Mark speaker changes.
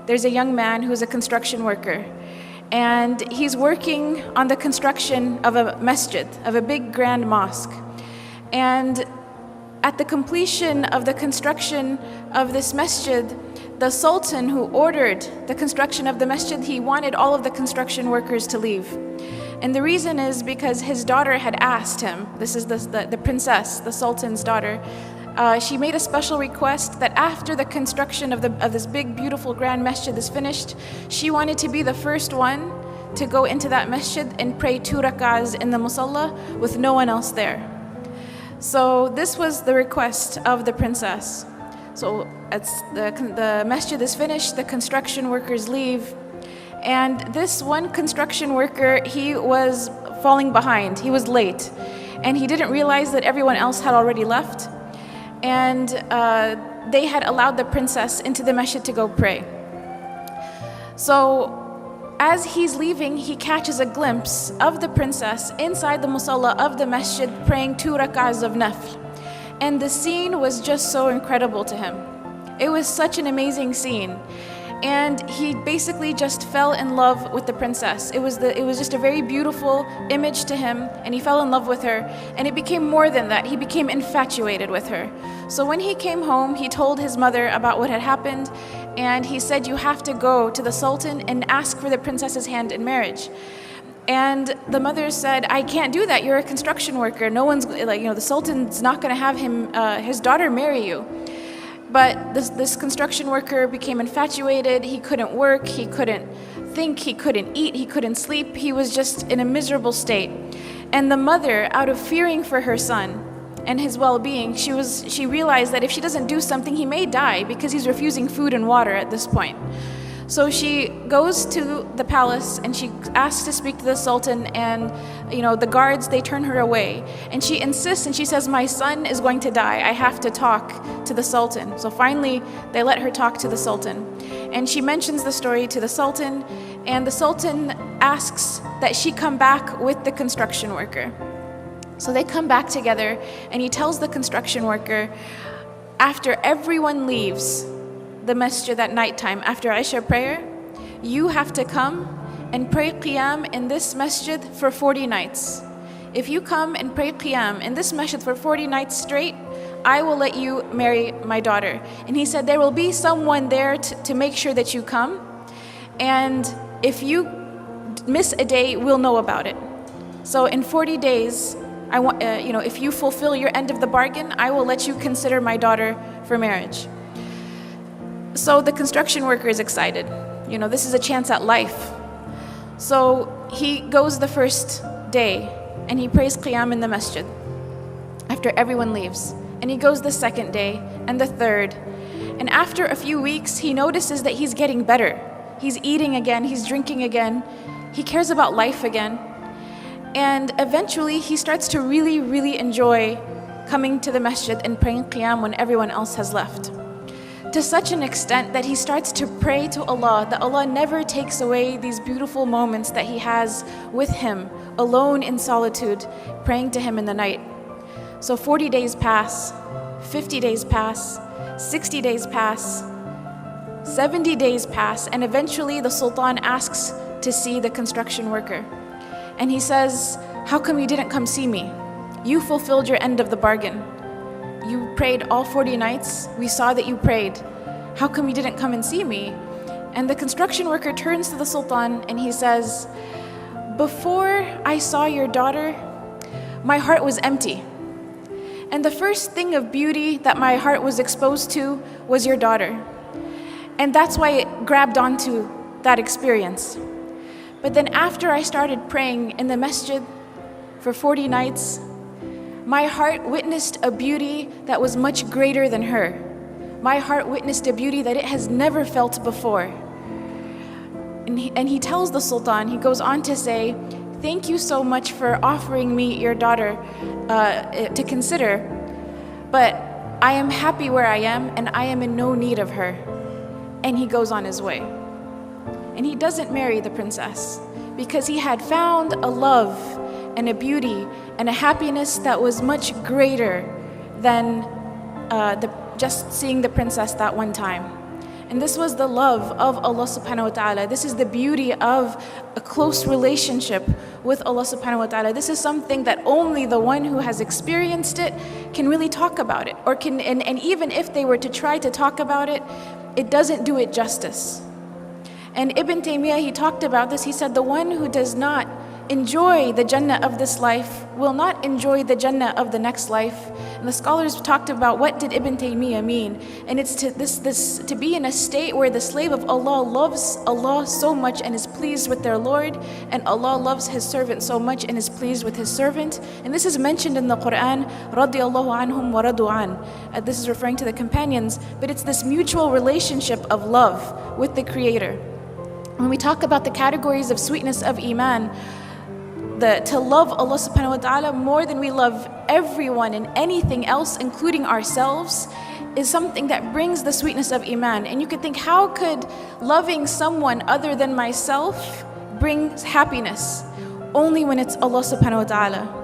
Speaker 1: there's a young man who's a construction worker. And he's working on the construction of a masjid, of a big grand mosque. And at the completion of the construction of this masjid, the sultan who ordered the construction of the masjid, he wanted all of the construction workers to leave. And the reason is because his daughter had asked him, this is the princess, the sultan's daughter, she made a special request that after the construction of this big, beautiful grand masjid is finished, she wanted to be the first one to go into that masjid and pray 2 rak'ahs in the musalla with no one else there. So this was the request of the princess. So the masjid is finished, the construction workers leave, and this one construction worker, he was falling behind, he was late, and he didn't realize that everyone else had already left, and they had allowed the princess into the masjid to go pray. So as he's leaving, he catches a glimpse of the princess inside the musalla of the masjid praying 2 rak'ahs of nafl. And the scene was just so incredible to him. It was such an amazing scene. And he basically just fell in love with the princess. It was just a very beautiful image to him, and he fell in love with her. And it became more than that. He became infatuated with her. So when he came home, he told his mother about what had happened, and he said, "You have to go to the sultan and ask for the princess's hand in marriage." And the mother said, "I can't do that. You're a construction worker. No one's the sultan's not going to have his daughter marry you." But this construction worker became infatuated. He couldn't work, he couldn't think, he couldn't eat, he couldn't sleep. He was just in a miserable state. And the mother, out of fearing for her son and his well-being, she realized that if she doesn't do something, he may die because he's refusing food and water at this point. So she goes to the palace and she asks to speak to the sultan, and the guards, they turn her away. And she insists and she says, "My son is going to die. I have to talk to the sultan." So finally, they let her talk to the sultan. And she mentions the story to the sultan, and the sultan asks that she come back with the construction worker. So they come back together, and he tells the construction worker, after everyone leaves the masjid at nighttime, after Isha prayer, you have to come and pray qiyam in this masjid for 40 nights. If you come and pray qiyam in this masjid for 40 nights straight, I will let you marry my daughter. And he said, there will be someone there to make sure that you come, and if you miss a day, we'll know about it. So in 40 days, if you fulfill your end of the bargain, I will let you consider my daughter for marriage. So the construction worker is excited. This is a chance at life. So he goes the first day and he prays qiyam in the masjid after everyone leaves. And he goes the second day and the third. And after a few weeks, he notices that he's getting better. He's eating again, he's drinking again. He cares about life again. And eventually he starts to really, really enjoy coming to the masjid and praying qiyam when everyone else has left. To such an extent that he starts to pray to Allah, that Allah never takes away these beautiful moments that he has with him, alone in solitude, praying to him in the night. So 40 days pass, 50 days pass, 60 days pass, 70 days pass, and eventually the sultan asks to see the construction worker. And he says, "How come you didn't come see me? You fulfilled your end of the bargain. You prayed all 40 nights. We saw that you prayed. How come you didn't come and see me?" And the construction worker turns to the sultan and he says, "Before I saw your daughter, my heart was empty. And the first thing of beauty that my heart was exposed to was your daughter. And that's why it grabbed onto that experience. But then after I started praying in the masjid for 40 nights, my heart witnessed a beauty that was much greater than her. My heart witnessed a beauty that it has never felt before." And he tells the sultan, he goes on to say, "Thank you so much for offering me your daughter to consider, but I am happy where I am and I am in no need of her." And he goes on his way. And he doesn't marry the princess because he had found a love and a beauty and a happiness that was much greater than just seeing the princess that one time. And this was the love of Allah subhanahu wa ta'ala. This is the beauty of a close relationship with Allah subhanahu wa ta'ala. This is something that only the one who has experienced it can really talk about it. Or can, and even if they were to try to talk about it, it doesn't do it justice. And Ibn Taymiyyah, he talked about this. He said, the one who does not enjoy the Jannah of this life will not enjoy the Jannah of the next life. And the scholars talked about what did Ibn Taymiyyah mean. And it's to be in a state where the slave of Allah loves Allah so much and is pleased with their Lord, and Allah loves His servant so much and is pleased with His servant. And this is mentioned in the Quran, radiyallahu anhum wa radu an. This is referring to the companions, but it's this mutual relationship of love with the Creator. When we talk about the categories of sweetness of Iman, to love Allah subhanahu wa ta'ala more than we love everyone and anything else, including ourselves, is something that brings the sweetness of Iman. And you could think, how could loving someone other than myself bring happiness? Only when it's Allah subhanahu wa ta'ala.